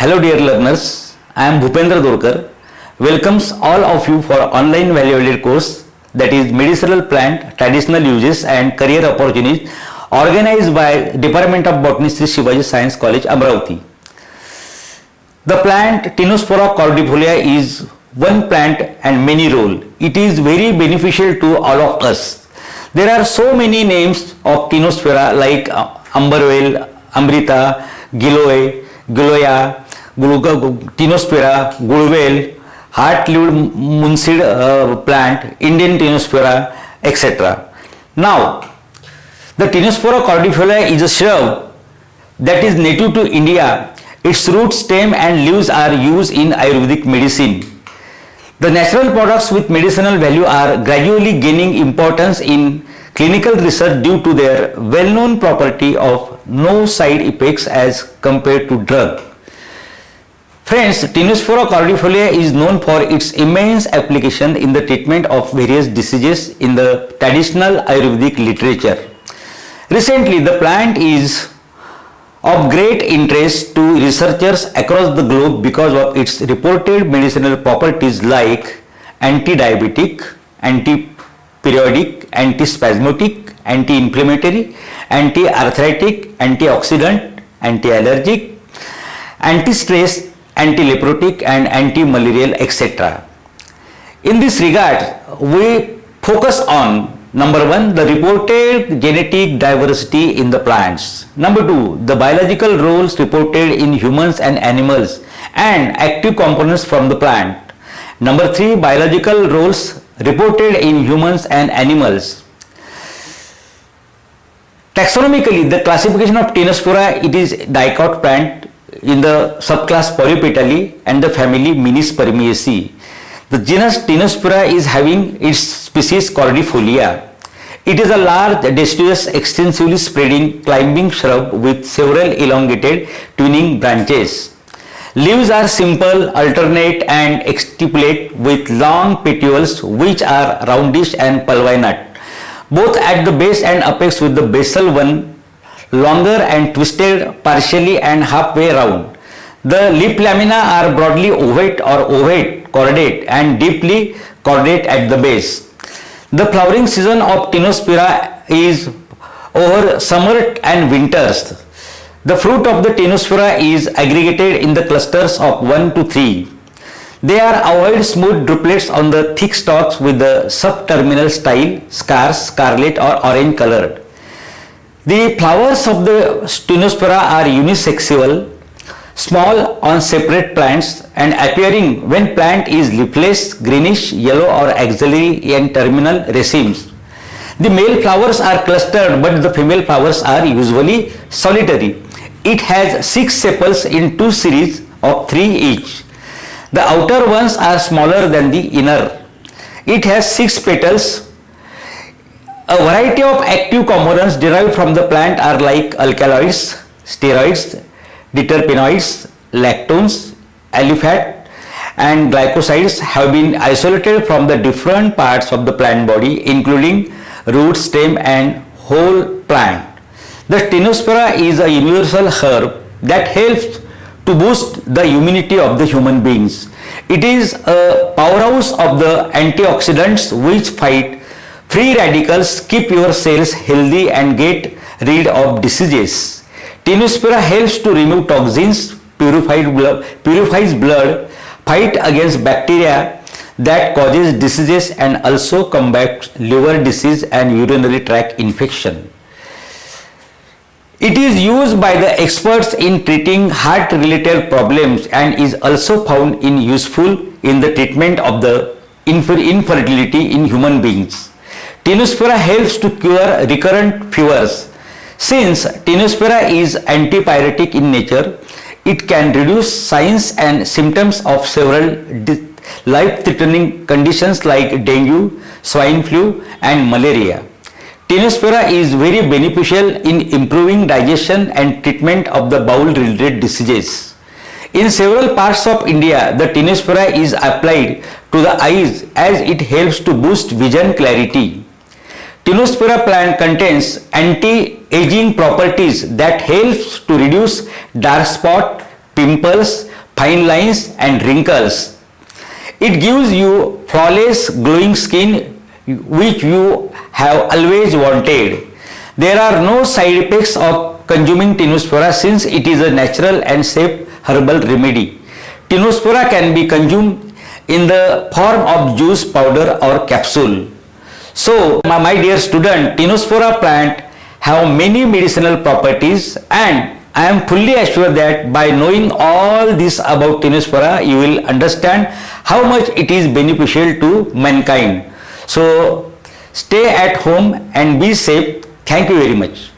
Hello dear learners, I am Bhupendra Dorkar. Welcomes all of you for online value-added course that is Medicinal Plant, Traditional Uses and Career Opportunities organized by Department of Botany, Sri Shivaji Science College, Amravati. The plant Tinospora cordifolia is one plant and many role. It is very beneficial to all of us. There are so many names of Tinospora like Umberwell, Amrita, Giloe, Giloya, Tinospora, Gulwell, heart-lived munseed plant, Indian Tinospora, etc. Now, the Tinospora cordifolia is a shrub that is native to India. Its root, stem and leaves are used in Ayurvedic medicine. The natural products with medicinal value are gradually gaining importance in clinical research due to their well-known property of no side effects as compared to drug. Friends, Tinospora cordifolia is known for its immense application in the treatment of various diseases in the traditional Ayurvedic literature. Recently, the plant is of great interest to researchers across the globe because of its reported medicinal properties like anti-diabetic, anti-periodic, anti-spasmodic, anti-inflammatory, anti-arthritic, antioxidant, anti-allergic, anti-stress, anti-leprotic and anti-malarial, etc. In this regard, we focus on number 1, the reported genetic diversity in the plants. Number 2, the biological roles reported in humans and animals and active components from the plant. Number 3, biological roles reported in humans and animals. Taxonomically, the classification of Tinospora, it is dicot plant in the subclass Polypetalae and the family Minispermiaceae. The genus Tinospora is having its species cordifolia. It is a large, deciduous, extensively spreading, climbing shrub with several elongated, twining branches. Leaves are simple, alternate and exstipulate with long petioles which are roundish and pulvinate, both at the base and apex, with the basal one longer and twisted partially and halfway round. The lip lamina are broadly ovate or ovate, cordate and deeply cordate at the base. The flowering season of Tinospora is over summer and winters. The fruit of the Tinospora is aggregated in the clusters of 1 to 3. They are ovoid smooth droplets on the thick stalks with the subterminal style, scarce, scarlet or orange colored. The flowers of the Tinospora are unisexual, small on separate plants and appearing when plant is leafless, greenish, yellow or axillary and terminal racemes. The male flowers are clustered but the female flowers are usually solitary. It has 6 sepals in 2 series of 3 each. The outer ones are smaller than the inner. It has 6 petals. A variety of active components derived from the plant are like alkaloids, steroids, diterpenoids, lactones, aliphat and glycosides have been isolated from the different parts of the plant body including root, stem and whole plant. The Tinospora is a universal herb that helps to boost the immunity of the human beings. It is a powerhouse of the antioxidants which fight free radicals, keep your cells healthy and get rid of diseases. Tinospora helps to remove toxins, purifies blood, fight against bacteria that causes diseases and also combats liver disease and urinary tract infection. It is used by the experts in treating heart-related problems and is also found in useful in the treatment of the infertility in human beings. Tinospora helps to cure recurrent fevers. Since Tinospora is antipyretic in nature, it can reduce signs and symptoms of several life-threatening conditions like dengue, swine flu and malaria. Tinospora is very beneficial in improving digestion and treatment of the bowel-related diseases. In several parts of India, the Tinospora is applied to the eyes as it helps to boost vision clarity. Tinospora plant contains anti-aging properties that helps to reduce dark spot, pimples, fine lines and wrinkles. It gives you flawless glowing skin which you have always wanted. There are no side effects of consuming Tinospora since it is a natural and safe herbal remedy. Tinospora can be consumed in the form of juice, powder or capsule. So, my dear student, Tinospora plant have many medicinal properties, and I am fully assured that by knowing all this about Tinospora, you will understand how much it is beneficial to mankind. So, stay at home and be safe. Thank you very much.